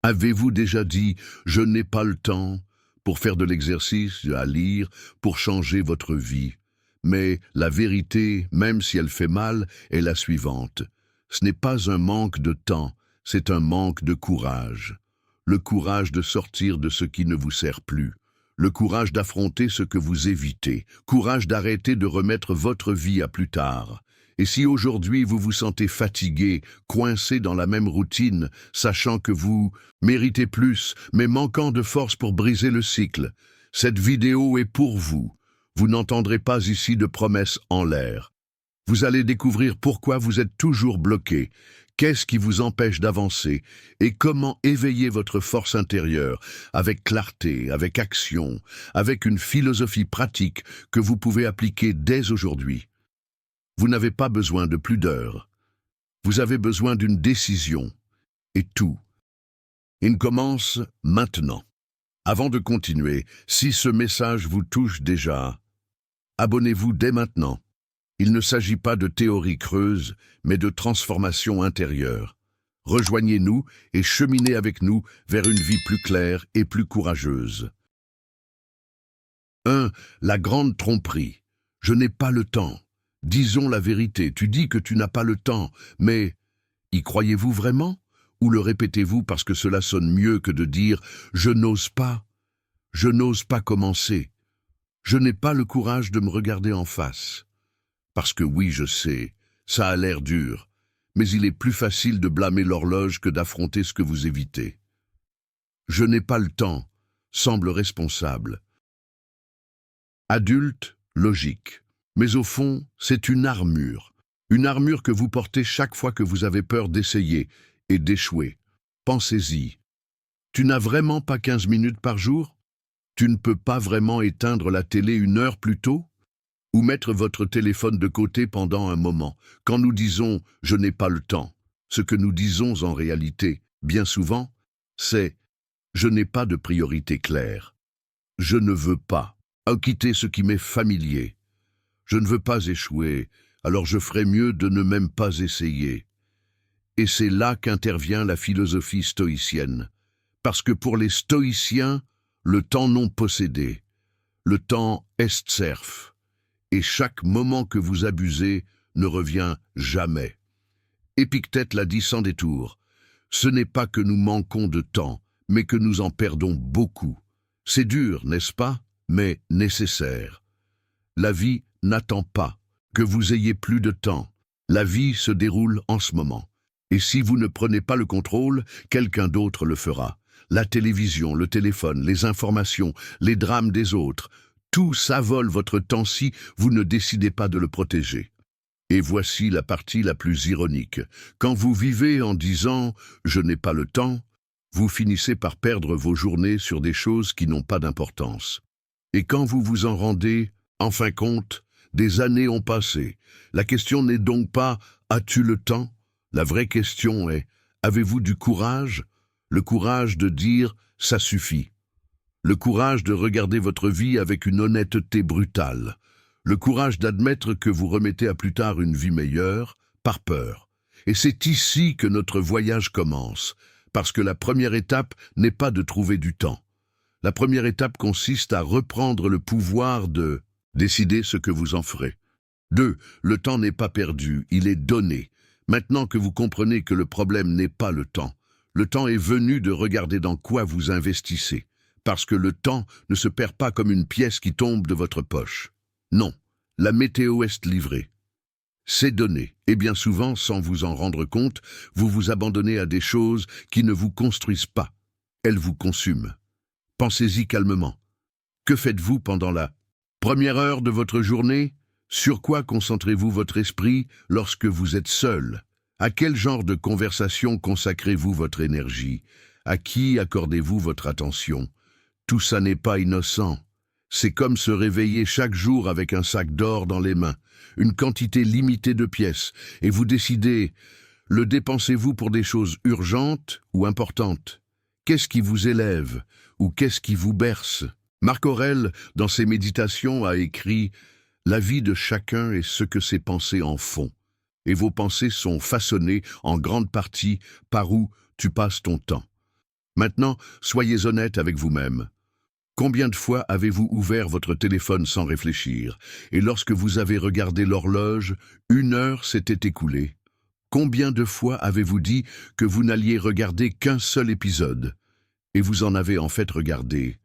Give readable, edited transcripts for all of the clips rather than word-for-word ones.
Avez-vous déjà dit « je n'ai pas le temps » pour faire de l'exercice, à lire, pour changer votre vie? Mais la vérité, même si elle fait mal, est la suivante. Ce n'est pas un manque de temps, c'est un manque de courage. Le courage de sortir de ce qui ne vous sert plus. Le courage d'affronter ce que vous évitez. Courage d'arrêter de remettre votre vie à plus tard. Et si aujourd'hui vous vous sentez fatigué, coincé dans la même routine, sachant que vous méritez plus, mais manquant de force pour briser le cycle, cette vidéo est pour vous. Vous n'entendrez pas ici de promesses en l'air. Vous allez découvrir pourquoi vous êtes toujours bloqué, qu'est-ce qui vous empêche d'avancer et comment éveiller votre force intérieure avec clarté, avec action, avec une philosophie pratique que vous pouvez appliquer dès aujourd'hui. Vous n'avez pas besoin de plus d'heures. Vous avez besoin d'une décision. Et tout. Il commence maintenant. Avant de continuer, si ce message vous touche déjà, abonnez-vous dès maintenant. Il ne s'agit pas de théorie creuse, mais de transformation intérieure. Rejoignez-nous et cheminez avec nous vers une vie plus claire et plus courageuse. 1. La grande tromperie. Je n'ai pas le temps. Disons la vérité, tu dis que tu n'as pas le temps, mais y croyez-vous vraiment? Ou le répétez-vous parce que cela sonne mieux que de dire « je n'ose pas ». Je n'ose pas commencer. Je n'ai pas le courage de me regarder en face. Parce que oui, je sais, ça a l'air dur, mais il est plus facile de blâmer l'horloge que d'affronter ce que vous évitez. Je n'ai pas le temps, semble responsable. Adulte, logique. Mais au fond, c'est une armure que vous portez chaque fois que vous avez peur d'essayer et d'échouer. Pensez-y. Tu n'as vraiment pas 15 minutes par jour? Tu ne peux pas vraiment éteindre la télé 1 heure plus tôt? Ou mettre votre téléphone de côté pendant un moment. Quand nous disons « je n'ai pas le temps », ce que nous disons en réalité, bien souvent, c'est « je n'ai pas de priorité claire ». Je ne veux pas quitter ce qui m'est familier. Je ne veux pas échouer, alors je ferais mieux de ne même pas essayer. Et c'est là qu'intervient la philosophie stoïcienne. Parce que pour les stoïciens, le temps non possédé, le temps est serf. Et chaque moment que vous abusez ne revient jamais. Épictète l'a dit sans détour. Ce n'est pas que nous manquons de temps, mais que nous en perdons beaucoup. C'est dur, n'est-ce pas? Mais nécessaire. La vie n'attend pas que vous ayez plus de temps. La vie se déroule en ce moment. Et si vous ne prenez pas le contrôle, quelqu'un d'autre le fera. La télévision, le téléphone, les informations, les drames des autres, tout s'avole votre temps si vous ne décidez pas de le protéger. Et voici la partie la plus ironique. Quand vous vivez en disant « je n'ai pas le temps », vous finissez par perdre vos journées sur des choses qui n'ont pas d'importance. Et quand vous vous en rendez, en fin compte, des années ont passé. La question n'est donc pas « as-tu le temps ?» La vraie question est « avez-vous du courage ?» Le courage de dire « ça suffit ». Le courage de regarder votre vie avec une honnêteté brutale. Le courage d'admettre que vous remettez à plus tard une vie meilleure, par peur. Et c'est ici que notre voyage commence, parce que la première étape n'est pas de trouver du temps. La première étape consiste à reprendre le pouvoir de décider ce que vous en ferez. 2. Le temps n'est pas perdu, il est donné. Maintenant que vous comprenez que le problème n'est pas le temps est venu de regarder dans quoi vous investissez. Parce que le temps ne se perd pas comme une pièce qui tombe de votre poche. Non, la météo est livrée. C'est donné, et bien souvent, sans vous en rendre compte, vous vous abandonnez à des choses qui ne vous construisent pas. Elles vous consument. Pensez-y calmement. Que faites-vous pendant la première heure de votre journée? Sur quoi concentrez-vous votre esprit lorsque vous êtes seul? À quel genre de conversation consacrez-vous votre énergie? À qui accordez-vous votre attention? Tout ça n'est pas innocent. C'est comme se réveiller chaque jour avec un sac d'or dans les mains, une quantité limitée de pièces, et vous décidez, le dépensez-vous pour des choses urgentes ou importantes? Qu'est-ce qui vous élève ou qu'est-ce qui vous berce? Marc Aurèle, dans ses méditations, a écrit « La vie de chacun est ce que ses pensées en font, et vos pensées sont façonnées en grande partie par où tu passes ton temps. » Maintenant, soyez honnête avec vous-même. Combien de fois avez-vous ouvert votre téléphone sans réfléchir, et lorsque vous avez regardé l'horloge, 1 heure s'était écoulée? Combien de fois avez-vous dit que vous n'alliez regarder qu'un seul épisode, et vous en avez en fait regardé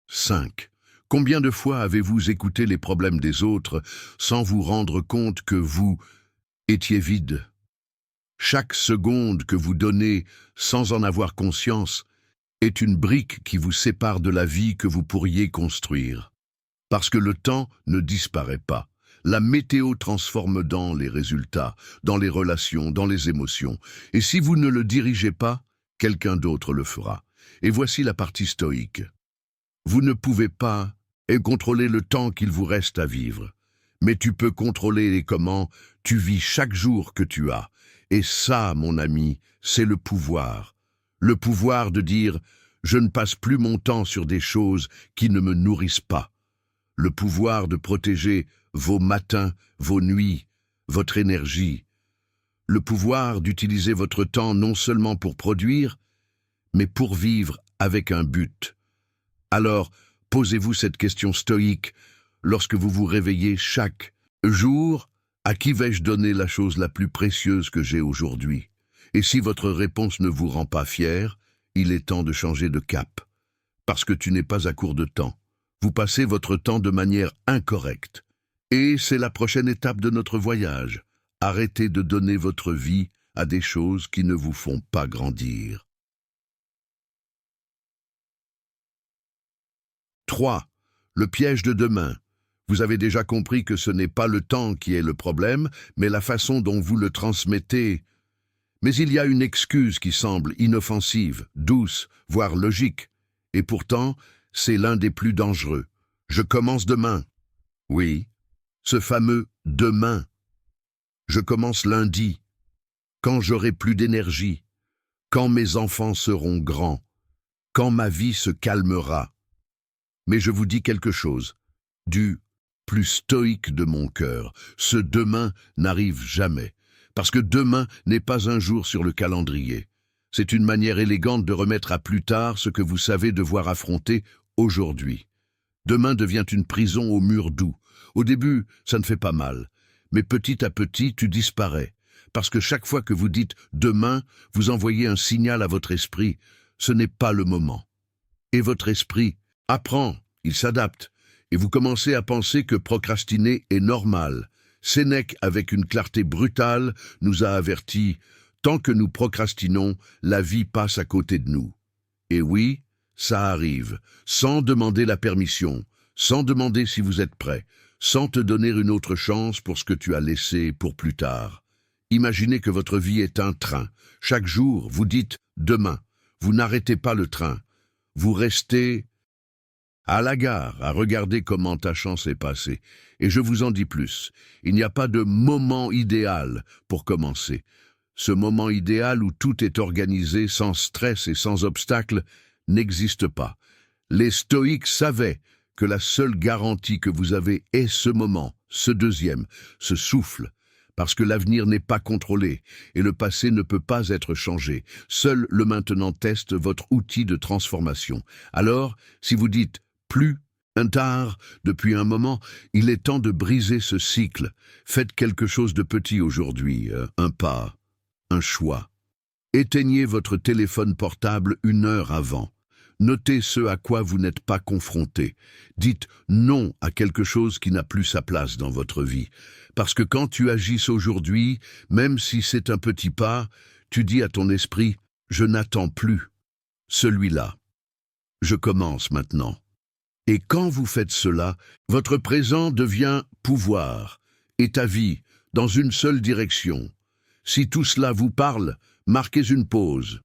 5? Combien de fois avez-vous écouté les problèmes des autres sans vous rendre compte que vous étiez vide? Chaque seconde que vous donnez sans en avoir conscience est une brique qui vous sépare de la vie que vous pourriez construire. Parce que le temps ne disparaît pas. La météo transforme dans les résultats, dans les relations, dans les émotions. Et si vous ne le dirigez pas, quelqu'un d'autre le fera. Et voici la partie stoïque. Vous ne pouvez pas contrôler le temps qu'il vous reste à vivre. Mais tu peux contrôler les comment tu vis chaque jour que tu as. Et ça, mon ami, c'est le pouvoir. Le pouvoir de dire « je ne passe plus mon temps sur des choses qui ne me nourrissent pas ». Le pouvoir de protéger vos matins, vos nuits, votre énergie. Le pouvoir d'utiliser votre temps non seulement pour produire, mais pour vivre avec un but. Alors, posez-vous cette question stoïque lorsque vous vous réveillez chaque jour. À qui vais-je donner la chose la plus précieuse que j'ai aujourd'hui? Et si votre réponse ne vous rend pas fier, il est temps de changer de cap. Parce que tu n'es pas à court de temps. Vous passez votre temps de manière incorrecte. Et c'est la prochaine étape de notre voyage. Arrêtez de donner votre vie à des choses qui ne vous font pas grandir. 3. Le piège de demain. Vous avez déjà compris que ce n'est pas le temps qui est le problème, mais la façon dont vous le transmettez. Mais il y a une excuse qui semble inoffensive, douce, voire logique. Et pourtant, c'est l'un des plus dangereux. Je commence demain. Oui, ce fameux « demain ». Je commence lundi, quand j'aurai plus d'énergie, quand mes enfants seront grands, quand ma vie se calmera. Mais je vous dis quelque chose, du plus stoïque de mon cœur, ce demain n'arrive jamais, parce que demain n'est pas un jour sur le calendrier. C'est une manière élégante de remettre à plus tard ce que vous savez devoir affronter aujourd'hui. Demain devient une prison au mur doux. Au début, ça ne fait pas mal, mais petit à petit, tu disparais, parce que chaque fois que vous dites « demain », vous envoyez un signal à votre esprit, ce n'est pas le moment. Et votre esprit apprend, il s'adapte, et vous commencez à penser que procrastiner est normal. Sénèque, avec une clarté brutale, nous a avertis « Tant que nous procrastinons, la vie passe à côté de nous. » Et oui, ça arrive, sans demander la permission, sans demander si vous êtes prêt, sans te donner une autre chance pour ce que tu as laissé pour plus tard. Imaginez que votre vie est un train. Chaque jour, vous dites « demain ». Vous n'arrêtez pas le train. Vous restez à la gare, à regarder comment ta chance est passée. Et je vous en dis plus, il n'y a pas de moment idéal pour commencer. Ce moment idéal où tout est organisé sans stress et sans obstacle n'existe pas. Les stoïques savaient que la seule garantie que vous avez est ce moment, ce deuxième, ce souffle, parce que l'avenir n'est pas contrôlé et le passé ne peut pas être changé. Seul le maintenant teste votre outil de transformation. Alors, si vous dites plus tard, depuis un moment, il est temps de briser ce cycle. Faites quelque chose de petit aujourd'hui, un pas, un choix. Éteignez votre téléphone portable 1 heure avant. Notez ce à quoi vous n'êtes pas confronté. Dites non à quelque chose qui n'a plus sa place dans votre vie. Parce que quand tu agis aujourd'hui, même si c'est un petit pas, tu dis à ton esprit « Je n'attends plus. Celui-là. Je commence maintenant. » Et quand vous faites cela, votre présent devient pouvoir et ta vie dans une seule direction. Si tout cela vous parle, marquez une pause,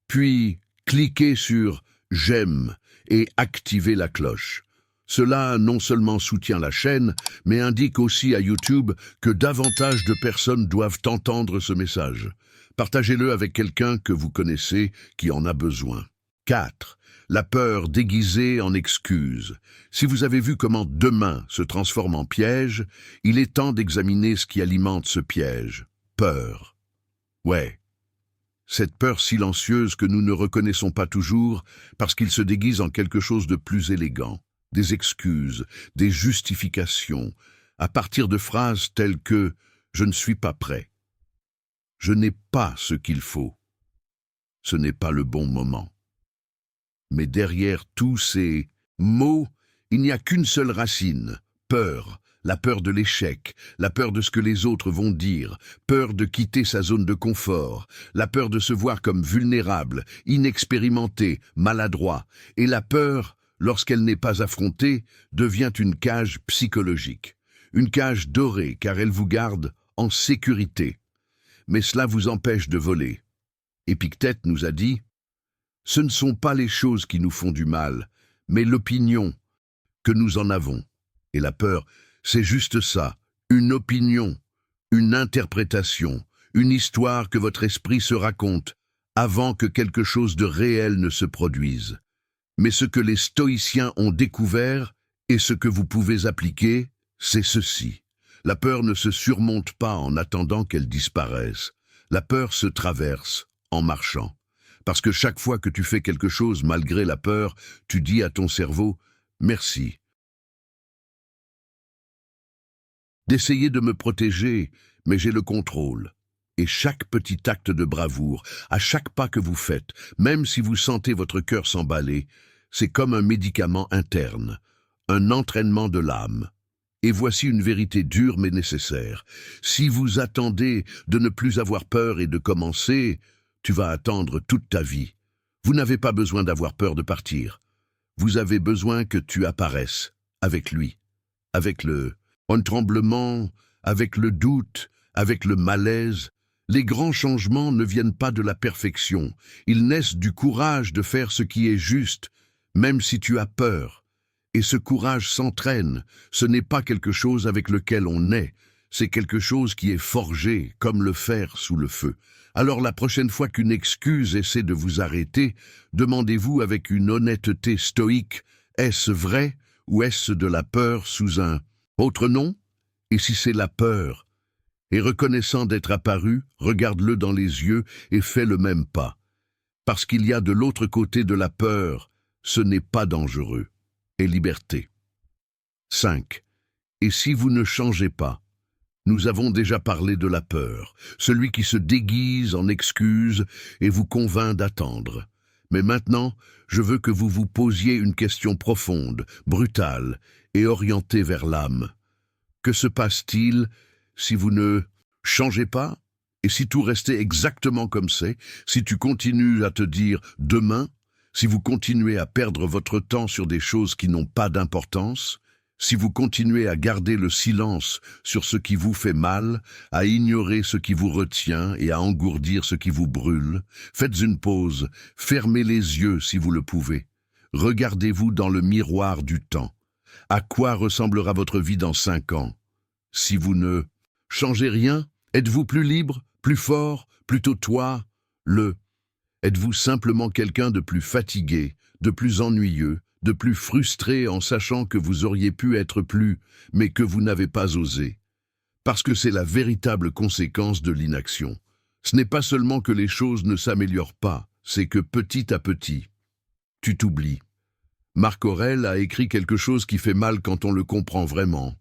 puis cliquez sur « J'aime » et activez la cloche. Cela non seulement soutient la chaîne, mais indique aussi à YouTube que davantage de personnes doivent entendre ce message. Partagez-le avec quelqu'un que vous connaissez qui en a besoin. 4. La peur déguisée en excuse. Si vous avez vu comment demain se transforme en piège, il est temps d'examiner ce qui alimente ce piège. Peur. Ouais. Cette peur silencieuse que nous ne reconnaissons pas toujours parce qu'il se déguise en quelque chose de plus élégant, des excuses, des justifications, à partir de phrases telles que « je ne suis pas prêt »,« je n'ai pas ce qu'il faut »,« ce n'est pas le bon moment ». Mais derrière tous ces mots, il n'y a qu'une seule racine, peur. La peur de l'échec, la peur de ce que les autres vont dire, peur de quitter sa zone de confort, la peur de se voir comme vulnérable, inexpérimenté, maladroit, et la peur, lorsqu'elle n'est pas affrontée, devient une cage psychologique. Une cage dorée car elle vous garde en sécurité. Mais cela vous empêche de voler. Épictète nous a dit « Ce ne sont pas les choses qui nous font du mal, mais l'opinion que nous en avons. » Et la peur, c'est juste ça, une opinion, une interprétation, une histoire que votre esprit se raconte avant que quelque chose de réel ne se produise. Mais ce que les stoïciens ont découvert et ce que vous pouvez appliquer, c'est ceci. La peur ne se surmonte pas en attendant qu'elle disparaisse. La peur se traverse en marchant. Parce que chaque fois que tu fais quelque chose malgré la peur, tu dis à ton cerveau « merci ». D'essayer de me protéger, mais j'ai le contrôle. Et chaque petit acte de bravoure, à chaque pas que vous faites, même si vous sentez votre cœur s'emballer, c'est comme un médicament interne, un entraînement de l'âme. Et voici une vérité dure mais nécessaire. Si vous attendez de ne plus avoir peur et de commencer, tu vas attendre toute ta vie. Vous n'avez pas besoin d'avoir peur de partir. Vous avez besoin que tu apparaisses avec lui, avec un tremblement, avec le doute, avec le malaise. Les grands changements ne viennent pas de la perfection. Ils naissent du courage de faire ce qui est juste, même si tu as peur. Et ce courage s'entraîne. Ce n'est pas quelque chose avec lequel on naît. C'est quelque chose qui est forgé, comme le fer sous le feu. Alors la prochaine fois qu'une excuse essaie de vous arrêter, demandez-vous avec une honnêteté stoïque, est-ce vrai ou est-ce de la peur sous un autre nom? Et si c'est la peur? Et reconnaissant d'être apparu, regarde-le dans les yeux et fais le même pas. Parce qu'il y a de l'autre côté de la peur, ce n'est pas dangereux. Et liberté. 5. Et si vous ne changez pas? Nous avons déjà parlé de la peur, celui qui se déguise en excuse et vous convainc d'attendre. Mais maintenant, je veux que vous vous posiez une question profonde, brutale et orientée vers l'âme. Que se passe-t-il si vous ne changez pas? Et si tout restait exactement comme c'est, si tu continues à te dire « demain », si vous continuez à perdre votre temps sur des choses qui n'ont pas d'importance, si vous continuez à garder le silence sur ce qui vous fait mal, à ignorer ce qui vous retient et à engourdir ce qui vous brûle, faites une pause, fermez les yeux si vous le pouvez. Regardez-vous dans le miroir du temps. À quoi ressemblera votre vie dans 5 ans? Si vous ne changez rien, êtes-vous plus libre, plus fort, plutôt toi, Êtes-vous simplement quelqu'un de plus fatigué, de plus ennuyeux, de plus frustré en sachant que vous auriez pu être plus, mais que vous n'avez pas osé? Parce que c'est la véritable conséquence de l'inaction. Ce n'est pas seulement que les choses ne s'améliorent pas, c'est que petit à petit, tu t'oublies. Marc Aurèle a écrit quelque chose qui fait mal quand on le comprend vraiment.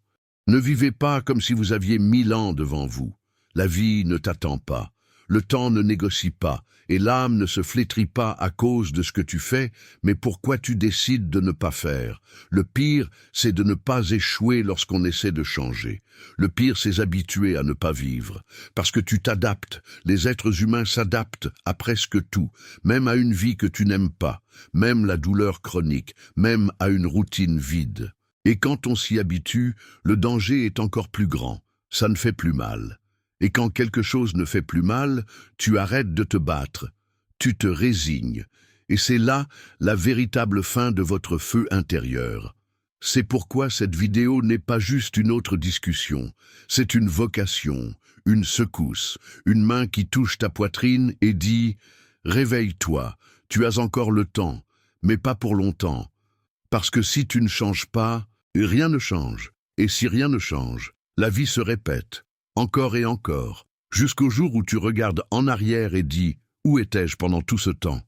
Ne vivez pas comme si vous aviez 1000 ans devant vous. La vie ne t'attend pas. Le temps ne négocie pas, et l'âme ne se flétrit pas à cause de ce que tu fais, mais pourquoi tu décides de ne pas faire. Le pire, c'est de ne pas échouer lorsqu'on essaie de changer. Le pire, c'est s'habituer à ne pas vivre. Parce que tu t'adaptes. Les êtres humains s'adaptent à presque tout, même à une vie que tu n'aimes pas, même la douleur chronique, même à une routine vide. Et quand on s'y habitue, le danger est encore plus grand. Ça ne fait plus mal. Et quand quelque chose ne fait plus mal, tu arrêtes de te battre, tu te résignes. Et c'est là la véritable fin de votre feu intérieur. C'est pourquoi cette vidéo n'est pas juste une autre discussion, c'est une vocation, une secousse, une main qui touche ta poitrine et dit « Réveille-toi, tu as encore le temps, mais pas pour longtemps. Parce que si tu ne changes pas, rien ne change. Et si rien ne change, la vie se répète. Encore et encore, jusqu'au jour où tu regardes en arrière et dis Où étais-je pendant tout ce temps?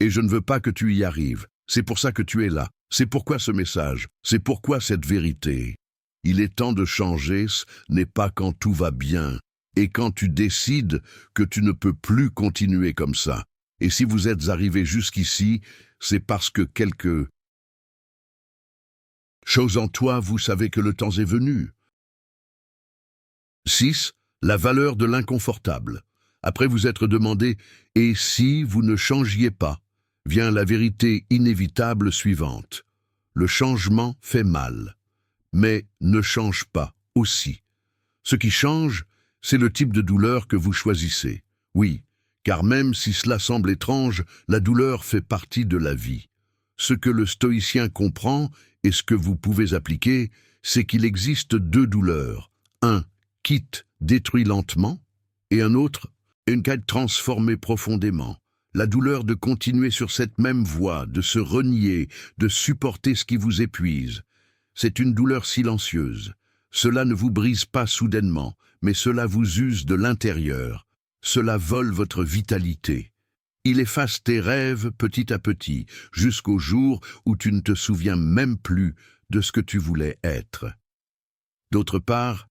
Et je ne veux pas que tu y arrives. C'est pour ça que tu es là. C'est pourquoi ce message. C'est pourquoi cette vérité. Il est temps de changer, ce n'est pas quand tout va bien. Et quand tu décides que tu ne peux plus continuer comme ça. Et si vous êtes arrivé jusqu'ici, c'est parce que quelque chose en toi, vous savez que le temps est venu. 6. La valeur de l'inconfortable. Après vous être demandé « Et si vous ne changiez pas ?» vient la vérité inévitable suivante. Le changement fait mal, mais ne change pas aussi. Ce qui change, c'est le type de douleur que vous choisissez. Oui, car même si cela semble étrange, la douleur fait partie de la vie. Ce que le stoïcien comprend et ce que vous pouvez appliquer, c'est qu'il existe deux douleurs. Un, quitte, détruit lentement, et un autre, une quête transformée profondément. La douleur de continuer sur cette même voie, de se renier, de supporter ce qui vous épuise. C'est une douleur silencieuse. Cela ne vous brise pas soudainement, mais cela vous use de l'intérieur. Cela vole votre vitalité. Il efface tes rêves petit à petit, jusqu'au jour où tu ne te souviens même plus de ce que tu voulais être. D'autre part,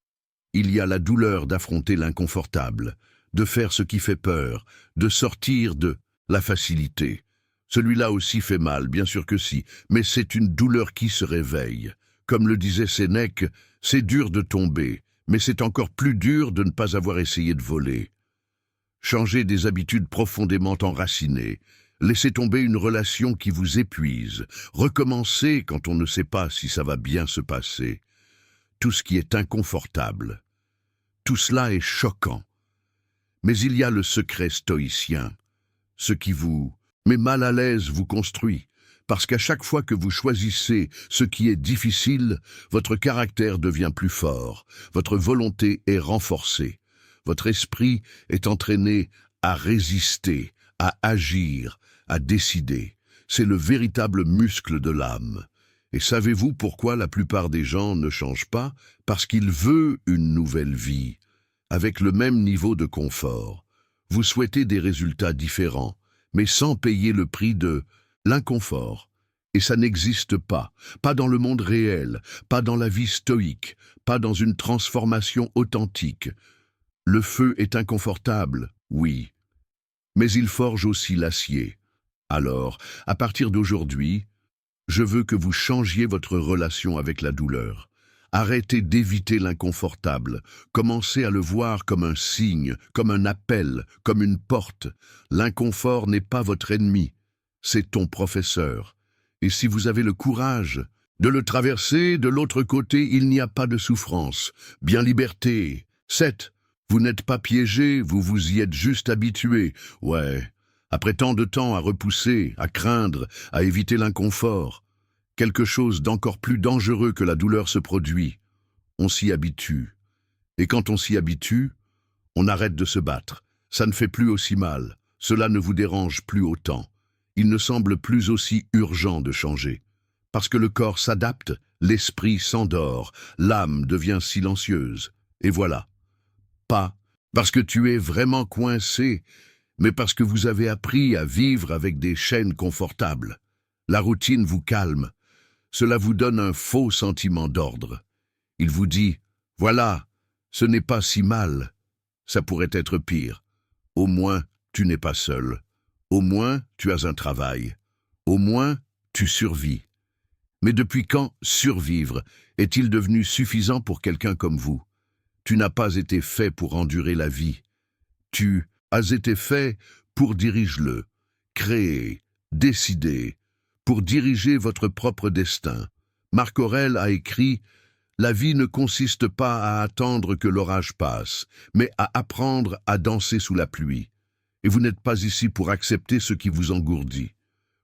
il y a la douleur d'affronter l'inconfortable, de faire ce qui fait peur, de sortir de la facilité. Celui-là aussi fait mal, bien sûr que si, mais c'est une douleur qui se réveille. Comme le disait Sénèque, c'est dur de tomber, mais c'est encore plus dur de ne pas avoir essayé de voler. Changer des habitudes profondément enracinées, laisser tomber une relation qui vous épuise, recommencer quand on ne sait pas si ça va bien se passer. Tout ce qui est inconfortable. Tout cela est choquant. Mais il y a le secret stoïcien. Ce qui vous met mal à l'aise vous construit, parce qu'à chaque fois que vous choisissez ce qui est difficile, votre caractère devient plus fort, votre volonté est renforcée, votre esprit est entraîné à résister, à agir, à décider. C'est le véritable muscle de l'âme. Et savez-vous pourquoi la plupart des gens ne changent pas? Parce qu'ils veulent une nouvelle vie, avec le même niveau de confort. Vous souhaitez des résultats différents, mais sans payer le prix de l'inconfort. Et ça n'existe pas, pas dans le monde réel, pas dans la vie stoïque, pas dans une transformation authentique. Le feu est inconfortable, oui, mais il forge aussi l'acier. Alors, à partir d'aujourd'hui, je veux que vous changiez votre relation avec la douleur. Arrêtez d'éviter l'inconfortable. Commencez à le voir comme un signe, comme un appel, comme une porte. L'inconfort n'est pas votre ennemi, c'est ton professeur. Et si vous avez le courage de le traverser, de l'autre côté, il n'y a pas de souffrance. Bien liberté. 7. Vous n'êtes pas piégé, vous vous y êtes juste habitué. Ouais, après tant de temps à repousser, à craindre, à éviter l'inconfort. Quelque chose d'encore plus dangereux que la douleur se produit. On s'y habitue. Et quand on s'y habitue, on arrête de se battre. Ça ne fait plus aussi mal. Cela ne vous dérange plus autant. Il ne semble plus aussi urgent de changer. Parce que le corps s'adapte, l'esprit s'endort, l'âme devient silencieuse. Et voilà. Pas parce que tu es vraiment coincé, mais parce que vous avez appris à vivre avec des chaînes confortables. La routine vous calme. Cela vous donne un faux sentiment d'ordre. Il vous dit, voilà, ce n'est pas si mal. Ça pourrait être pire. Au moins, tu n'es pas seul. Au moins, tu as un travail. Au moins, tu survis. Mais depuis quand survivre est-il devenu suffisant pour quelqu'un comme vous? Tu n'as pas été fait pour endurer la vie. Tu as été fait pour diriger-le, créer, décider, pour diriger votre propre destin. Marc Aurèle a écrit « La vie ne consiste pas à attendre que l'orage passe, mais à apprendre à danser sous la pluie. » Et vous n'êtes pas ici pour accepter ce qui vous engourdit.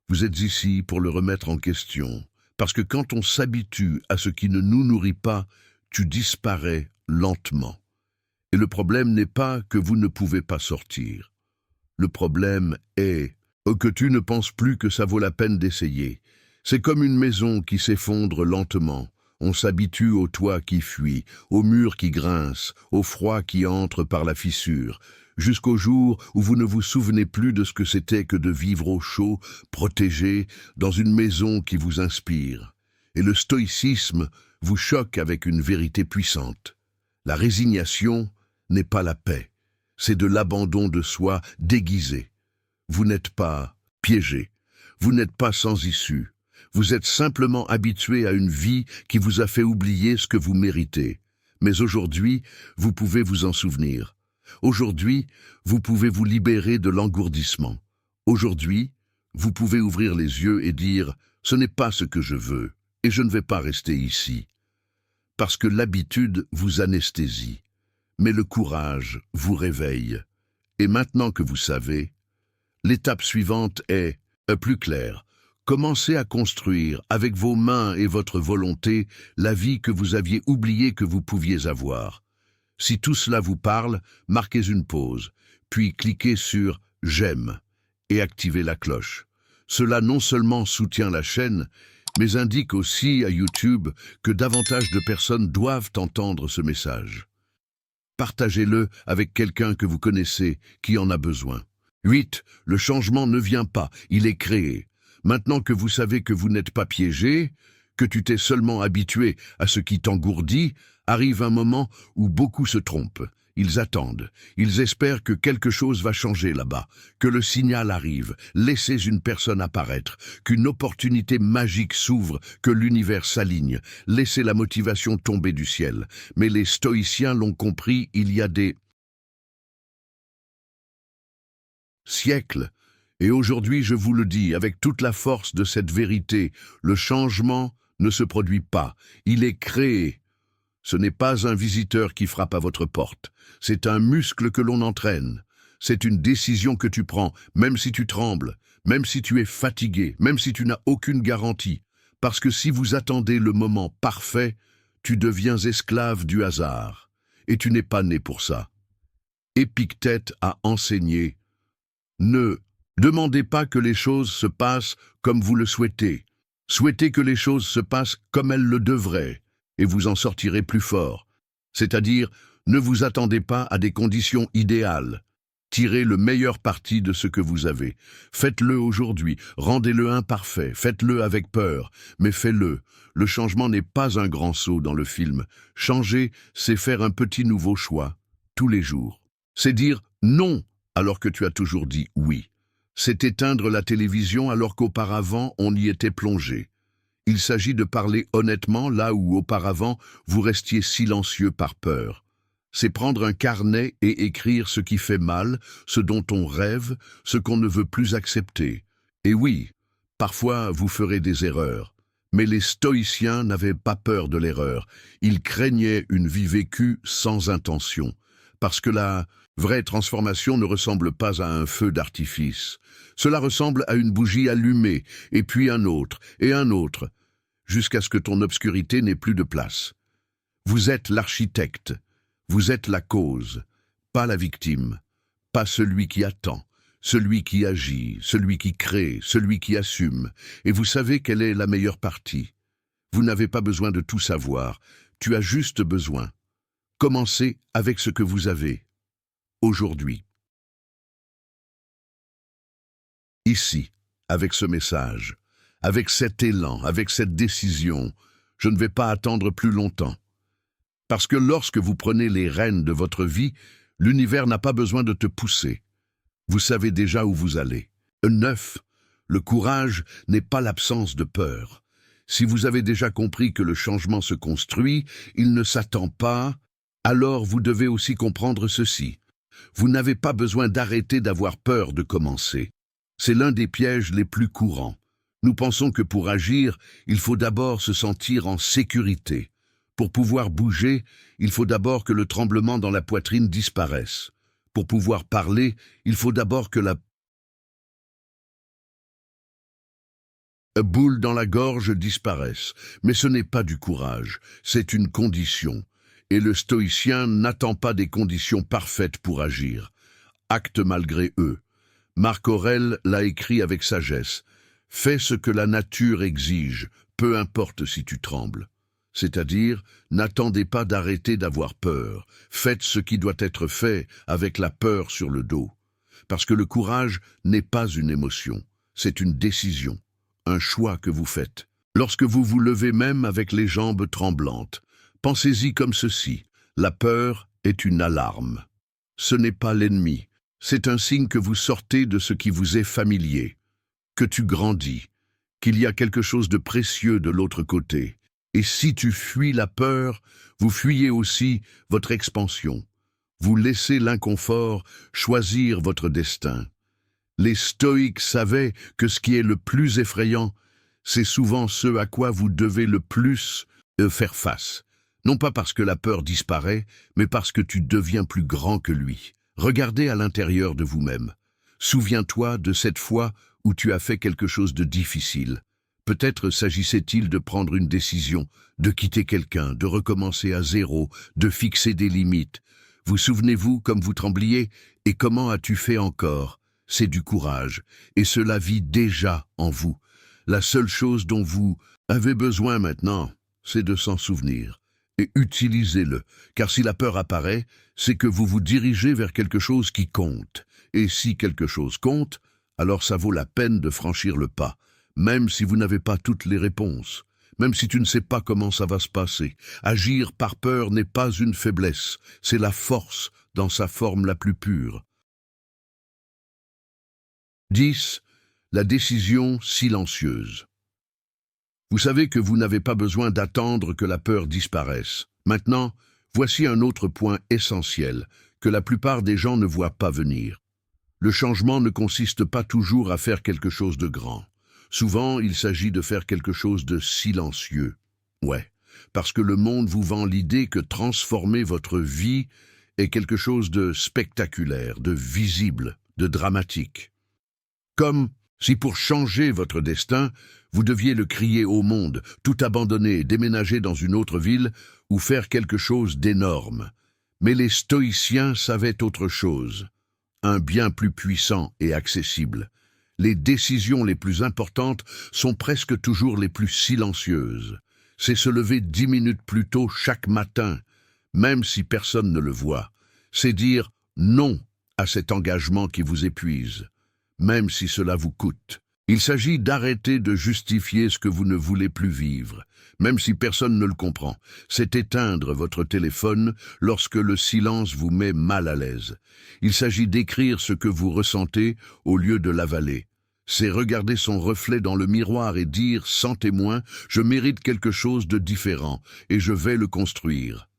Vous êtes ici pour le remettre en question. Parce que quand on s'habitue à ce qui ne nous nourrit pas, tu disparais lentement. Et le problème n'est pas que vous ne pouvez pas sortir. Le problème est que tu ne penses plus que ça vaut la peine d'essayer. C'est comme une maison qui s'effondre lentement. On s'habitue au toit qui fuit, aux murs qui grincent, au froid qui entre par la fissure. jusqu'au jour où vous ne vous souvenez plus de ce que c'était que de vivre au chaud, protégé, dans une maison qui vous inspire. Et le stoïcisme vous choque avec une vérité puissante. La résignation n'est pas la paix, c'est de l'abandon de soi déguisé. Vous n'êtes pas piégé, vous n'êtes pas sans issue. Vous êtes simplement habitué à une vie qui vous a fait oublier ce que vous méritez. Mais aujourd'hui, vous pouvez vous en souvenir. Aujourd'hui, vous pouvez vous libérer de l'engourdissement. Aujourd'hui, vous pouvez ouvrir les yeux et dire « Ce n'est pas ce que je veux, et je ne vais pas rester ici. » Parce que l'habitude vous anesthésie, mais le courage vous réveille. Et maintenant que vous savez, l'étape suivante est plus claire. Commencez à construire, avec vos mains et votre volonté, la vie que vous aviez oublié que vous pouviez avoir. Si tout cela vous parle, marquez une pause, puis cliquez sur « J'aime » et activez la cloche. Cela non seulement soutient la chaîne, mais indique aussi à YouTube que davantage de personnes doivent entendre ce message. Partagez-le avec quelqu'un que vous connaissez qui en a besoin. 8. Le changement ne vient pas, il est créé. Maintenant que vous savez que vous n'êtes pas piégé, que tu t'es seulement habitué à ce qui t'engourdit, arrive un moment où beaucoup se trompent. Ils attendent, ils espèrent que quelque chose va changer là-bas, que le signal arrive, laissez une personne apparaître, qu'une opportunité magique s'ouvre, que l'univers s'aligne, laissez la motivation tomber du ciel. Mais les stoïciens l'ont compris, il y a des siècles. Et aujourd'hui, je vous le dis, avec toute la force de cette vérité, le changement ne se produit pas, il est créé. Ce n'est pas un visiteur qui frappe à votre porte, c'est un muscle que l'on entraîne. C'est une décision que tu prends, même si tu trembles, même si tu es fatigué, même si tu n'as aucune garantie. Parce que si vous attendez le moment parfait, tu deviens esclave du hasard. Et tu n'es pas né pour ça. Épictète a enseigné « Ne demandez pas que les choses se passent comme vous le souhaitez. Souhaitez que les choses se passent comme elles le devraient, et vous en sortirez plus fort. C'est-à-dire, ne vous attendez pas à des conditions idéales. Tirez le meilleur parti de ce que vous avez. Faites-le aujourd'hui, rendez-le imparfait, faites-le avec peur, mais faites-le. Le changement n'est pas un grand saut dans le film. Changer, c'est faire un petit nouveau choix, tous les jours. C'est dire non alors que tu as toujours dit oui. C'est éteindre la télévision alors qu'auparavant on y était plongé. Il s'agit de parler honnêtement là où auparavant vous restiez silencieux par peur. C'est prendre un carnet et écrire ce qui fait mal, ce dont on rêve, ce qu'on ne veut plus accepter. Et oui, parfois vous ferez des erreurs. Mais les stoïciens n'avaient pas peur de l'erreur. Ils craignaient une vie vécue sans intention. Parce que la vraie transformation ne ressemble pas à un feu d'artifice. Cela ressemble à une bougie allumée, et puis un autre, jusqu'à ce que ton obscurité n'ait plus de place. Vous êtes l'architecte, vous êtes la cause, pas la victime, pas celui qui attend, celui qui agit, celui qui crée, celui qui assume. Et vous savez quelle est la meilleure partie. Vous n'avez pas besoin de tout savoir, tu as juste besoin. Commencez avec ce que vous avez, aujourd'hui. Ici, avec ce message, avec cet élan, avec cette décision, je ne vais pas attendre plus longtemps. Parce que lorsque vous prenez les rênes de votre vie, l'univers n'a pas besoin de te pousser. Vous savez déjà où vous allez. 9. Le courage n'est pas l'absence de peur. Si vous avez déjà compris que le changement se construit, il ne s'attend pas, alors vous devez aussi comprendre ceci. Vous n'avez pas besoin d'arrêter d'avoir peur de commencer. C'est l'un des pièges les plus courants. Nous pensons que pour agir, il faut d'abord se sentir en sécurité. Pour pouvoir bouger, il faut d'abord que le tremblement dans la poitrine disparaisse. Pour pouvoir parler, il faut d'abord que la boule dans la gorge disparaisse. Mais ce n'est pas du courage, c'est une condition. Et le stoïcien n'attend pas des conditions parfaites pour agir. Acte malgré eux. Marc Aurèle l'a écrit avec sagesse. Fais ce que la nature exige, peu importe si tu trembles. C'est-à-dire, n'attendez pas d'arrêter d'avoir peur. Faites ce qui doit être fait avec la peur sur le dos. Parce que le courage n'est pas une émotion, c'est une décision, un choix que vous faites. Lorsque vous vous levez même avec les jambes tremblantes, pensez-y comme ceci, la peur est une alarme. Ce n'est pas l'ennemi, c'est un signe que vous sortez de ce qui vous est familier, que tu grandis, qu'il y a quelque chose de précieux de l'autre côté. Et si tu fuis la peur, vous fuyez aussi votre expansion. Vous laissez l'inconfort choisir votre destin. Les stoïques savaient que ce qui est le plus effrayant, c'est souvent ce à quoi vous devez le plus faire face. Non pas parce que la peur disparaît, mais parce que tu deviens plus grand que lui. Regardez à l'intérieur de vous-même. Souviens-toi de cette fois où tu as fait quelque chose de difficile. Peut-être s'agissait-il de prendre une décision, de quitter quelqu'un, de recommencer à zéro, de fixer des limites. Vous souvenez-vous comme vous trembliez? Et comment as-tu fait encore? C'est du courage, et cela vit déjà en vous. La seule chose dont vous avez besoin maintenant, c'est de s'en souvenir. Et utilisez-le, car si la peur apparaît, c'est que vous vous dirigez vers quelque chose qui compte. Et si quelque chose compte, alors ça vaut la peine de franchir le pas. Même si vous n'avez pas toutes les réponses, même si tu ne sais pas comment ça va se passer. Agir par peur n'est pas une faiblesse, c'est la force dans sa forme la plus pure. 10. La décision silencieuse. Vous savez que vous n'avez pas besoin d'attendre que la peur disparaisse. Maintenant, voici un autre point essentiel que la plupart des gens ne voient pas venir. Le changement ne consiste pas toujours à faire quelque chose de grand. Souvent, il s'agit de faire quelque chose de silencieux. Ouais, parce que le monde vous vend l'idée que transformer votre vie est quelque chose de spectaculaire, de visible, de dramatique. Comme si pour changer votre destin, vous deviez le crier au monde, tout abandonner, déménager dans une autre ville ou faire quelque chose d'énorme. Mais les stoïciens savaient autre chose, un bien plus puissant et accessible. Les décisions les plus importantes sont presque toujours les plus silencieuses. C'est se lever 10 minutes plus tôt chaque matin, même si personne ne le voit. C'est dire non à cet engagement qui vous épuise, même si cela vous coûte. Il s'agit d'arrêter de justifier ce que vous ne voulez plus vivre, même si personne ne le comprend. C'est éteindre votre téléphone lorsque le silence vous met mal à l'aise. Il s'agit d'écrire ce que vous ressentez au lieu de l'avaler. C'est regarder son reflet dans le miroir et dire, sans témoin, « Je mérite quelque chose de différent et je vais le construire ».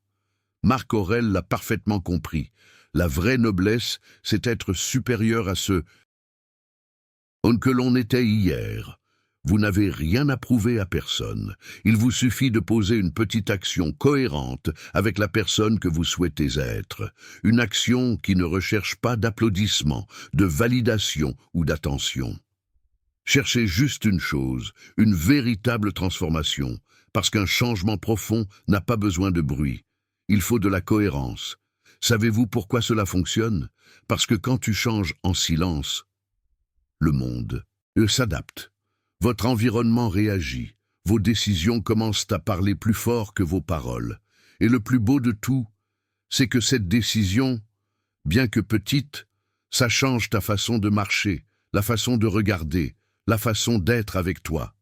Marc Aurèle l'a parfaitement compris. La vraie noblesse, c'est être supérieur à ce que l'on était hier. Vous n'avez rien à prouver à personne. Il vous suffit de poser une petite action cohérente avec la personne que vous souhaitez être. Une action qui ne recherche pas d'applaudissements, de validation ou d'attention. Cherchez juste une chose, une véritable transformation, parce qu'un changement profond n'a pas besoin de bruit. Il faut de la cohérence. Savez-vous pourquoi cela fonctionne? Parce que quand tu changes en silence, le monde s'adapte. Votre environnement réagit. Vos décisions commencent à parler plus fort que vos paroles. Et le plus beau de tout, c'est que cette décision, bien que petite, ça change ta façon de marcher, la façon de regarder, la façon d'être avec toi.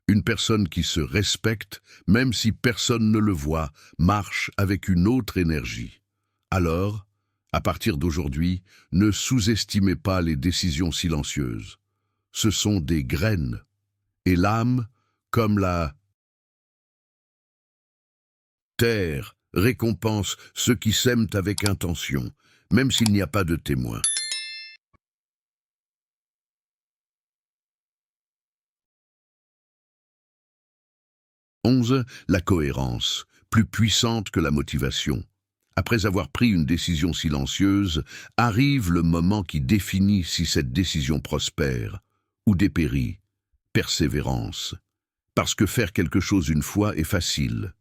Une personne qui se respecte, même si personne ne le voit, marche avec une autre énergie. Alors, à partir d'aujourd'hui, ne sous-estimez pas les décisions silencieuses. Ce sont des graines. Et l'âme, comme la terre, récompense ceux qui sèment avec intention, même s'il n'y a pas de témoin. La cohérence, plus puissante que la motivation. Après avoir pris une décision silencieuse, arrive le moment qui définit si cette décision prospère ou dépérit. Persévérance. Parce que faire quelque chose une fois est facile.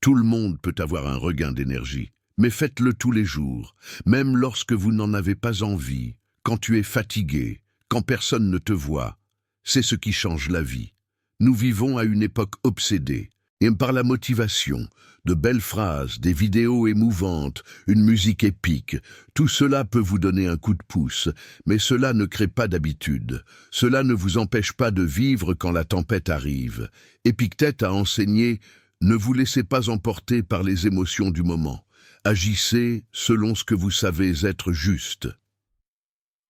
Tout le monde peut avoir un regain d'énergie, mais faites-le tous les jours, même lorsque vous n'en avez pas envie, quand tu es fatigué, quand personne ne te voit. C'est ce qui change la vie. Nous vivons à une époque obsédée. Et par la motivation, de belles phrases, des vidéos émouvantes, une musique épique, tout cela peut vous donner un coup de pouce, mais cela ne crée pas d'habitude. Cela ne vous empêche pas de vivre quand la tempête arrive. Épictète a enseigné « Ne vous laissez pas emporter par les émotions du moment. Agissez selon ce que vous savez être juste. »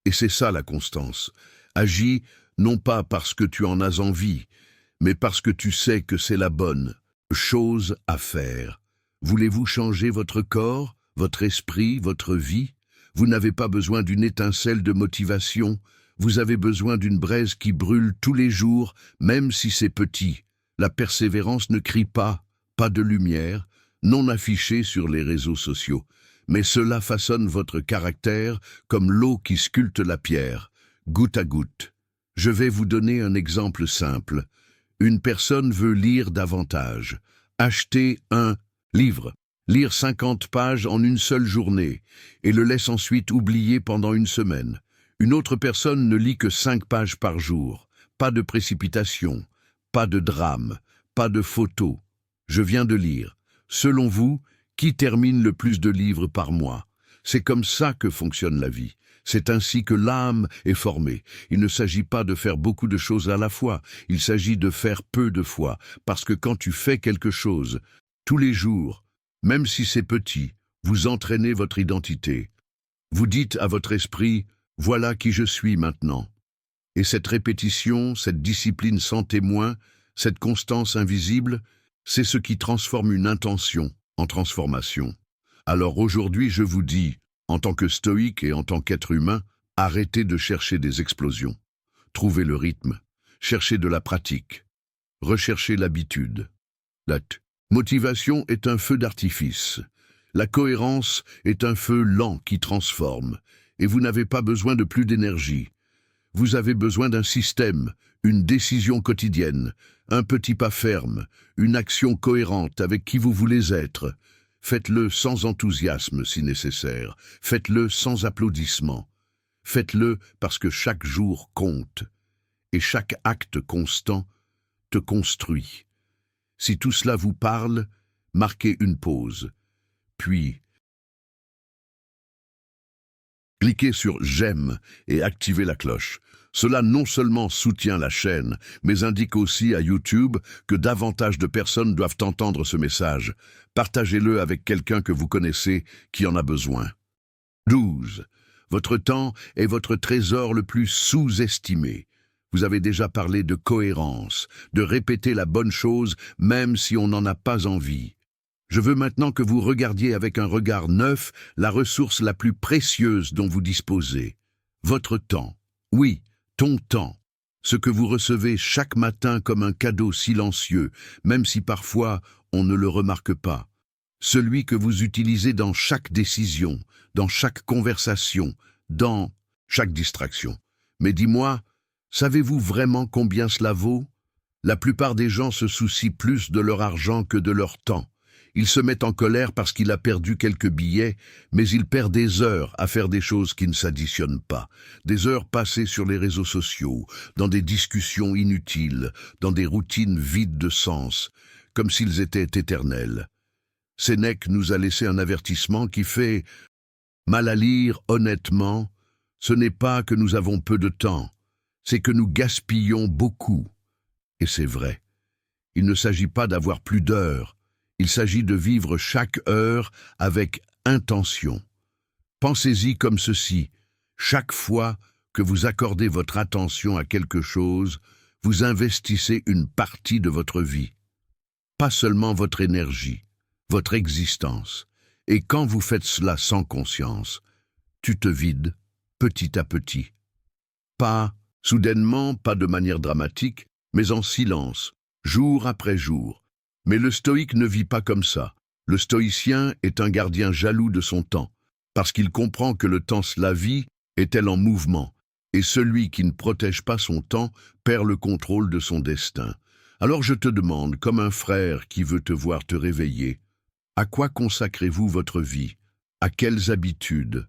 Et c'est ça la constance. Agis non pas parce que tu en as envie, mais parce que tu sais que c'est la bonne chose à faire. Voulez-vous changer votre corps, votre esprit, votre vie? Vous n'avez pas besoin d'une étincelle de motivation, vous avez besoin d'une braise qui brûle tous les jours, même si c'est petit. La persévérance ne crie pas, pas de lumière, non affichée sur les réseaux sociaux, mais cela façonne votre caractère comme l'eau qui sculpte la pierre, goutte à goutte. Je vais vous donner un exemple simple. Une personne veut lire davantage. Acheter un livre, lire 50 pages en une seule journée, et le laisse ensuite oublier pendant une semaine. Une autre personne ne lit que 5 pages par jour. Pas de précipitation, pas de drame, pas de photos. Je viens de lire. Selon vous, qui termine le plus de livres par mois? C'est comme ça que fonctionne la vie. C'est ainsi que l'âme est formée. Il ne s'agit pas de faire beaucoup de choses à la fois, il s'agit de faire peu de fois, parce que quand tu fais quelque chose, tous les jours, même si c'est petit, vous entraînez votre identité. Vous dites à votre esprit, voilà qui je suis maintenant. Et cette répétition, cette discipline sans témoin, cette constance invisible, c'est ce qui transforme une intention en transformation. Alors aujourd'hui, je vous dis, en tant que stoïque et en tant qu'être humain, arrêtez de chercher des explosions. Trouvez le rythme, cherchez de la pratique, recherchez l'habitude. La motivation est un feu d'artifice. La cohérence est un feu lent qui transforme, et vous n'avez pas besoin de plus d'énergie. Vous avez besoin d'un système, une décision quotidienne, un petit pas ferme, une action cohérente avec qui vous voulez être. Faites-le sans enthousiasme si nécessaire, faites-le sans applaudissements. Faites-le parce que chaque jour compte, et chaque acte constant te construit. Si tout cela vous parle, marquez une pause, puis cliquez sur « J'aime » et activez la cloche. Cela non seulement soutient la chaîne, mais indique aussi à YouTube que davantage de personnes doivent entendre ce message. Partagez-le avec quelqu'un que vous connaissez qui en a besoin. 12. Votre temps est votre trésor le plus sous-estimé. Vous avez déjà parlé de cohérence, de répéter la bonne chose même si on n'en a pas envie. Je veux maintenant que vous regardiez avec un regard neuf la ressource la plus précieuse dont vous disposez. Votre temps. Oui, ton temps. Ce que vous recevez chaque matin comme un cadeau silencieux, même si parfois on ne le remarque pas. Celui que vous utilisez dans chaque décision, dans chaque conversation, dans chaque distraction. Mais dis-moi, savez-vous vraiment combien cela vaut? La plupart des gens se soucient plus de leur argent que de leur temps. Il se met en colère parce qu'il a perdu quelques billets, mais il perd des heures à faire des choses qui ne s'additionnent pas. Des heures passées sur les réseaux sociaux, dans des discussions inutiles, dans des routines vides de sens, comme s'ils étaient éternels. Sénèque nous a laissé un avertissement qui fait mal à lire honnêtement. Ce n'est pas que nous avons peu de temps, c'est que nous gaspillons beaucoup. Et c'est vrai. Il ne s'agit pas d'avoir plus d'heures. Il s'agit de vivre chaque heure avec intention. Pensez-y comme ceci. Chaque fois que vous accordez votre attention à quelque chose, vous investissez une partie de votre vie. Pas seulement votre énergie, votre existence. Et quand vous faites cela sans conscience, tu te vides petit à petit. Pas soudainement, pas de manière dramatique, mais en silence, jour après jour. Mais le stoïque ne vit pas comme ça. Le stoïcien est un gardien jaloux de son temps, parce qu'il comprend que le temps, la vie, est-elle en mouvement, et celui qui ne protège pas son temps perd le contrôle de son destin. Alors je te demande, comme un frère qui veut te voir te réveiller, à quoi consacrez-vous votre vie? À quelles habitudes?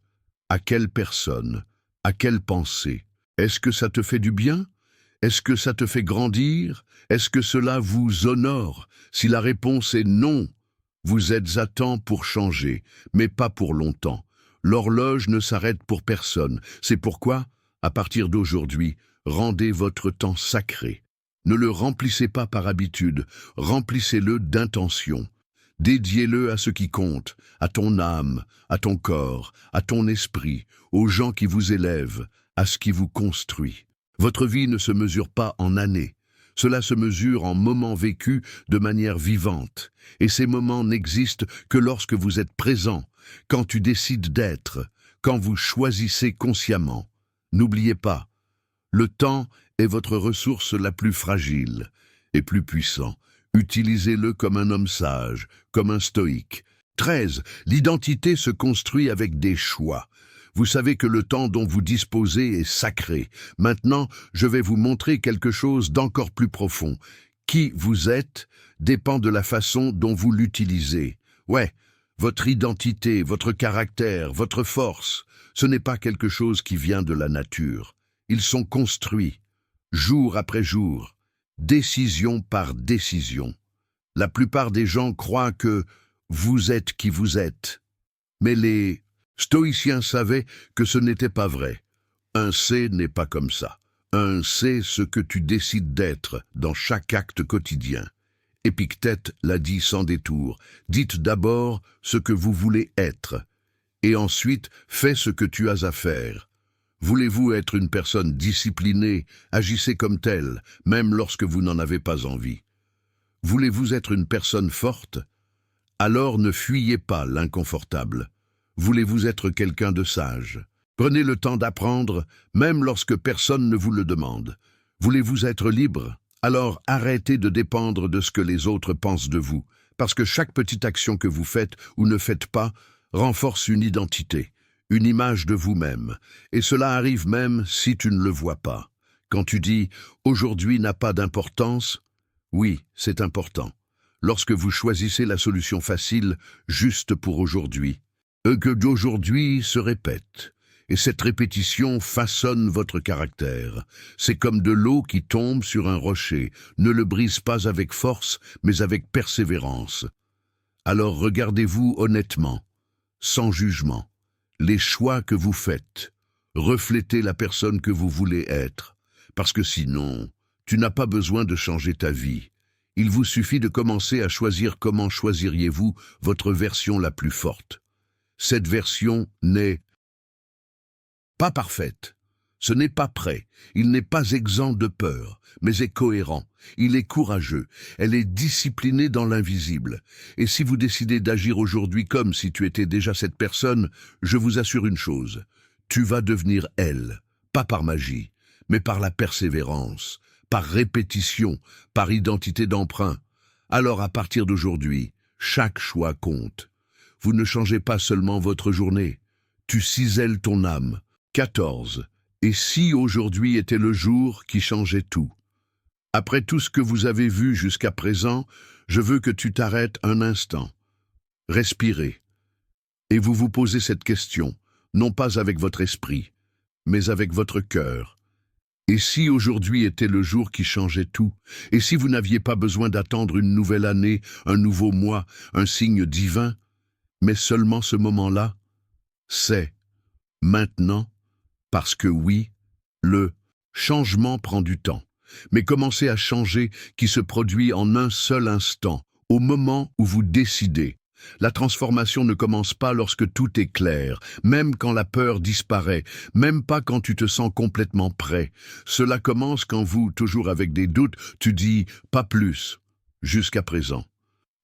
À quelles personnes? À quelles pensées? Est-ce que ça te fait du bien? Est-ce que ça te fait grandir? Est-ce que cela vous honore? Si la réponse est non, vous êtes à temps pour changer, mais pas pour longtemps. L'horloge ne s'arrête pour personne. C'est pourquoi, à partir d'aujourd'hui, rendez votre temps sacré. Ne le remplissez pas par habitude, remplissez-le d'intention. Dédiez-le à ce qui compte, à ton âme, à ton corps, à ton esprit, aux gens qui vous élèvent, à ce qui vous construit. Votre vie ne se mesure pas en années. Cela se mesure en moments vécus de manière vivante. Et ces moments n'existent que lorsque vous êtes présent, quand tu décides d'être, quand vous choisissez consciemment. N'oubliez pas, le temps est votre ressource la plus fragile et plus puissant. Utilisez-le comme un homme sage, comme un stoïque. 13. L'identité se construit avec des choix. Vous savez que le temps dont vous disposez est sacré. Maintenant, je vais vous montrer quelque chose d'encore plus profond. Qui vous êtes dépend de la façon dont vous l'utilisez. Ouais, votre identité, votre caractère, votre force, ce n'est pas quelque chose qui vient de la nature. Ils sont construits, jour après jour, décision par décision. La plupart des gens croient que vous êtes qui vous êtes. Mais les stoïciens savaient que ce n'était pas vrai. Un C n'est pas comme ça. Un C, ce que tu décides d'être dans chaque acte quotidien. Épictète l'a dit sans détour. Dites d'abord ce que vous voulez être, et ensuite fais ce que tu as à faire. Voulez-vous être une personne disciplinée? Agissez comme telle, même lorsque vous n'en avez pas envie. Voulez-vous être une personne forte? Alors ne fuyez pas l'inconfortable. Voulez-vous être quelqu'un de sage? Prenez le temps d'apprendre, même lorsque personne ne vous le demande. Voulez-vous être libre? Alors arrêtez de dépendre de ce que les autres pensent de vous, parce que chaque petite action que vous faites ou ne faites pas renforce une identité, une image de vous-même, et cela arrive même si tu ne le vois pas. Quand tu dis « aujourd'hui n'a pas d'importance », oui, c'est important. Lorsque vous choisissez la solution facile, juste pour aujourd'hui, que d'aujourd'hui se répète. Et cette répétition façonne votre caractère. C'est comme de l'eau qui tombe sur un rocher. Ne le brise pas avec force, mais avec persévérance. Alors regardez-vous honnêtement, sans jugement. Les choix que vous faites, reflétez la personne que vous voulez être. Parce que sinon, tu n'as pas besoin de changer ta vie. Il vous suffit de commencer à choisir comment choisiriez-vous votre version la plus forte. Cette version n'est pas parfaite. Ce n'est pas prêt. Il n'est pas exempt de peur, mais est cohérent. Il est courageux. Elle est disciplinée dans l'invisible. Et si vous décidez d'agir aujourd'hui comme si tu étais déjà cette personne, je vous assure une chose. Tu vas devenir elle, pas par magie, mais par la persévérance, par répétition, par identité d'emprunt. Alors à partir d'aujourd'hui, chaque choix compte. Vous ne changez pas seulement votre journée. Tu cisèles ton âme. 14. Et si aujourd'hui était le jour qui changeait tout? Après tout ce que vous avez vu jusqu'à présent, je veux que tu t'arrêtes un instant. Respirez. Et vous vous posez cette question, non pas avec votre esprit, mais avec votre cœur. Et si aujourd'hui était le jour qui changeait tout? Et si vous n'aviez pas besoin d'attendre une nouvelle année, un nouveau mois, un signe divin, mais seulement ce moment-là? C'est maintenant. Parce que oui, le changement prend du temps. Mais commencez à changer qui se produit en un seul instant, au moment où vous décidez. La transformation ne commence pas lorsque tout est clair, même quand la peur disparaît, même pas quand tu te sens complètement prêt. Cela commence quand vous, toujours avec des doutes, tu dis « pas plus » jusqu'à présent.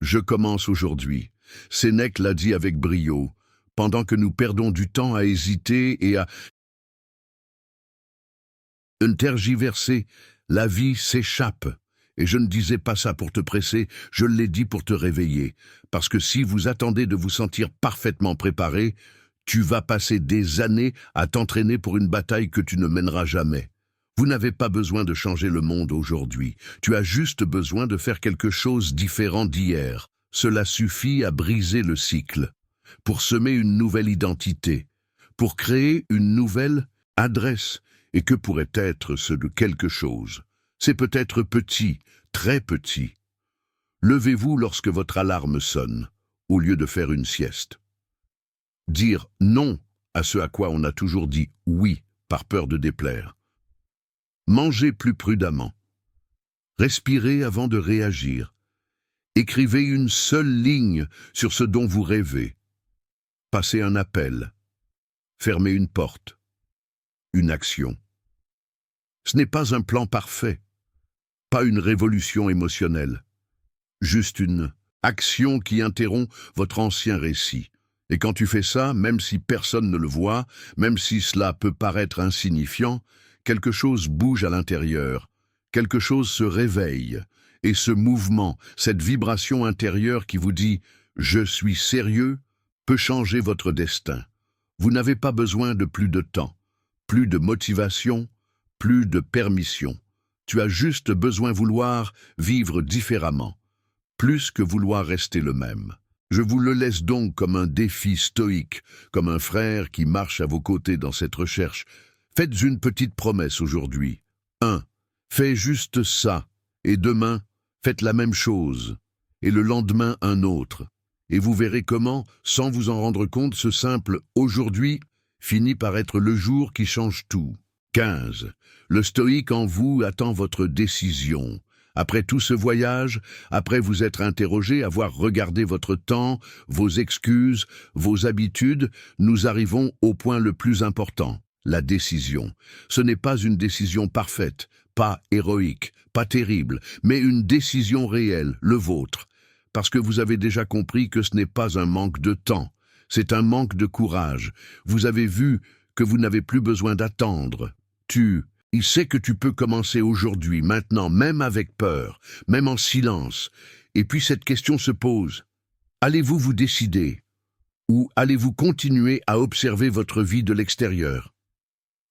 Je commence aujourd'hui. Sénèque l'a dit avec brio. Pendant que nous perdons du temps à hésiter et à tergiverser, la vie s'échappe. Et je ne disais pas ça pour te presser, je l'ai dit pour te réveiller. Parce que si vous attendez de vous sentir parfaitement préparé, tu vas passer des années à t'entraîner pour une bataille que tu ne mèneras jamais. Vous n'avez pas besoin de changer le monde aujourd'hui. Tu as juste besoin de faire quelque chose différent d'hier. Cela suffit à briser le cycle, pour semer une nouvelle identité, pour créer une nouvelle adresse Et que pourrait être ce de quelque chose? C'est peut-être petit, très petit. Levez-vous lorsque votre alarme sonne, au lieu de faire une sieste. Dire non à ce à quoi on a toujours dit oui par peur de déplaire. Mangez plus prudemment. Respirez avant de réagir. Écrivez une seule ligne sur ce dont vous rêvez. Passez un appel. Fermez une porte. Une action. Ce n'est pas un plan parfait, pas une révolution émotionnelle, juste une action qui interrompt votre ancien récit. Et quand tu fais ça, même si personne ne le voit, même si cela peut paraître insignifiant, quelque chose bouge à l'intérieur, quelque chose se réveille, et ce mouvement, cette vibration intérieure qui vous dit « je suis sérieux » peut changer votre destin. Vous n'avez pas besoin de plus de temps, plus de motivation, plus de permission. Tu as juste besoin de vouloir vivre différemment, plus que vouloir rester le même. Je vous le laisse donc comme un défi stoïque, comme un frère qui marche à vos côtés dans cette recherche. Faites une petite promesse aujourd'hui. 1. Fais juste ça, et demain, faites la même chose, et le lendemain un autre. Et vous verrez comment, sans vous en rendre compte, ce simple « aujourd'hui » finit par être le jour qui change tout. 15. Le stoïque en vous attend votre décision. Après tout ce voyage, après vous être interrogé, avoir regardé votre temps, vos excuses, vos habitudes, nous arrivons au point le plus important, la décision. Ce n'est pas une décision parfaite, pas héroïque, pas terrible, mais une décision réelle, le vôtre. Parce que vous avez déjà compris que ce n'est pas un manque de temps, c'est un manque de courage. Vous avez vu que vous n'avez plus besoin d'attendre. Il sait que tu peux commencer aujourd'hui, maintenant, même avec peur, même en silence. Et puis cette question se pose. Allez-vous vous décider? Ou allez-vous continuer à observer votre vie de l'extérieur?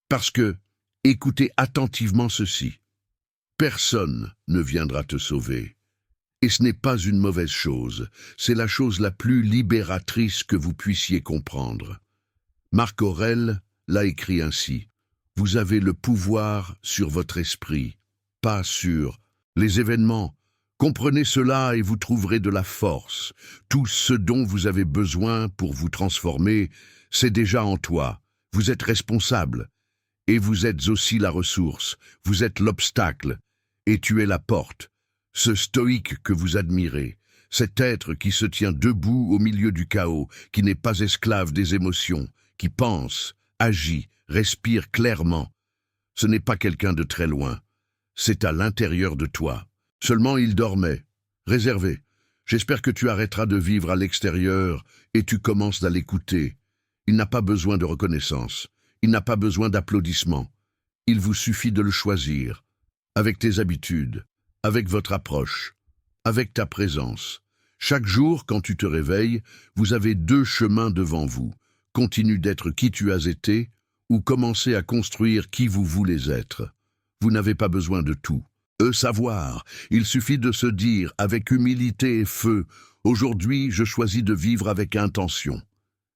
Parce que, écoutez attentivement ceci. Personne ne viendra te sauver. Et ce n'est pas une mauvaise chose, c'est la chose la plus libératrice que vous puissiez comprendre. Marc Aurèle l'a écrit ainsi. Vous avez le pouvoir sur votre esprit, pas sur les événements. Comprenez cela et vous trouverez de la force. Tout ce dont vous avez besoin pour vous transformer, c'est déjà en toi. Vous êtes responsable. Et vous êtes aussi la ressource. Vous êtes l'obstacle. Et tu es la porte. Ce stoïque que vous admirez, cet être qui se tient debout au milieu du chaos, qui n'est pas esclave des émotions, qui pense, agit, respire clairement. Ce n'est pas quelqu'un de très loin. C'est à l'intérieur de toi. Seulement il dormait. Réservé. J'espère que tu arrêteras de vivre à l'extérieur et tu commences à l'écouter. Il n'a pas besoin de reconnaissance. Il n'a pas besoin d'applaudissements. Il vous suffit de le choisir. Avec tes habitudes, avec votre approche, avec ta présence. Chaque jour, quand tu te réveilles, vous avez 2 chemins devant vous. Continue d'être qui tu as été, ou commencez à construire qui vous voulez être. Vous n'avez pas besoin de tout. Savoir, il suffit de se dire avec humilité et feu, aujourd'hui je choisis de vivre avec intention.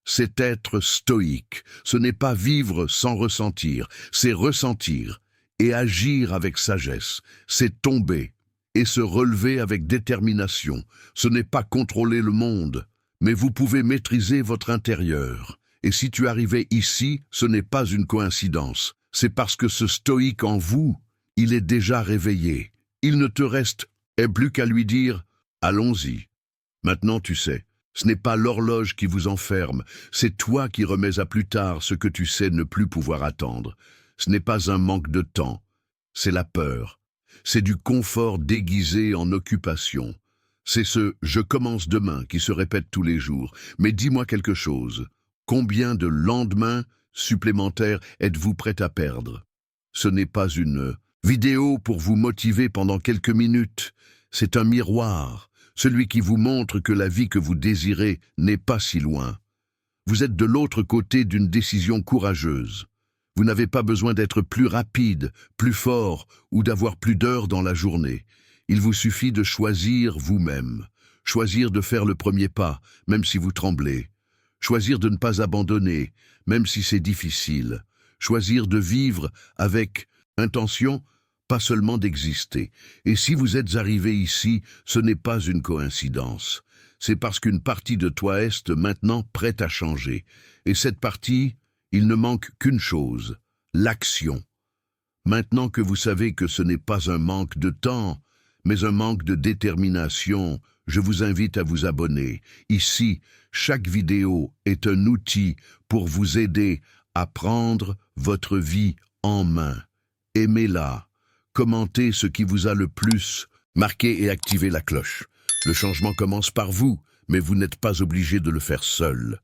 C'est être stoïque, ce n'est pas vivre sans ressentir, c'est ressentir et agir avec sagesse, c'est tomber et se relever avec détermination. Ce n'est pas contrôler le monde, mais vous pouvez maîtriser votre intérieur. Et si tu arrivais ici, ce n'est pas une coïncidence. C'est parce que ce stoïque en vous, il est déjà réveillé. Il ne te reste plus qu'à lui dire « Allons-y ». Maintenant tu sais, ce n'est pas l'horloge qui vous enferme, c'est toi qui remets à plus tard ce que tu sais ne plus pouvoir attendre. Ce n'est pas un manque de temps, c'est la peur. C'est du confort déguisé en occupation. C'est ce « je commence demain » qui se répète tous les jours. Mais dis-moi quelque chose. Combien de lendemains supplémentaires êtes-vous prêt à perdre? Ce n'est pas une vidéo pour vous motiver pendant quelques minutes. C'est un miroir, celui qui vous montre que la vie que vous désirez n'est pas si loin. Vous êtes de l'autre côté d'une décision courageuse. Vous n'avez pas besoin d'être plus rapide, plus fort ou d'avoir plus d'heures dans la journée. Il vous suffit de choisir vous-même. Choisir de faire le premier pas, même si vous tremblez. Choisir de ne pas abandonner, même si c'est difficile. choisir de vivre avec intention, pas seulement d'exister. Et si vous êtes arrivé ici, ce n'est pas une coïncidence. C'est parce qu'une partie de toi est maintenant prête à changer. Et cette partie, il ne manque qu'une chose, l'action. Maintenant que vous savez que ce n'est pas un manque de temps, mais un manque de détermination, je vous invite à vous abonner. Ici, chaque vidéo est un outil pour vous aider à prendre votre vie en main. Aimez-la, commentez ce qui vous a le plus, marquez et activez la cloche. Le changement commence par vous, mais vous n'êtes pas obligé de le faire seul.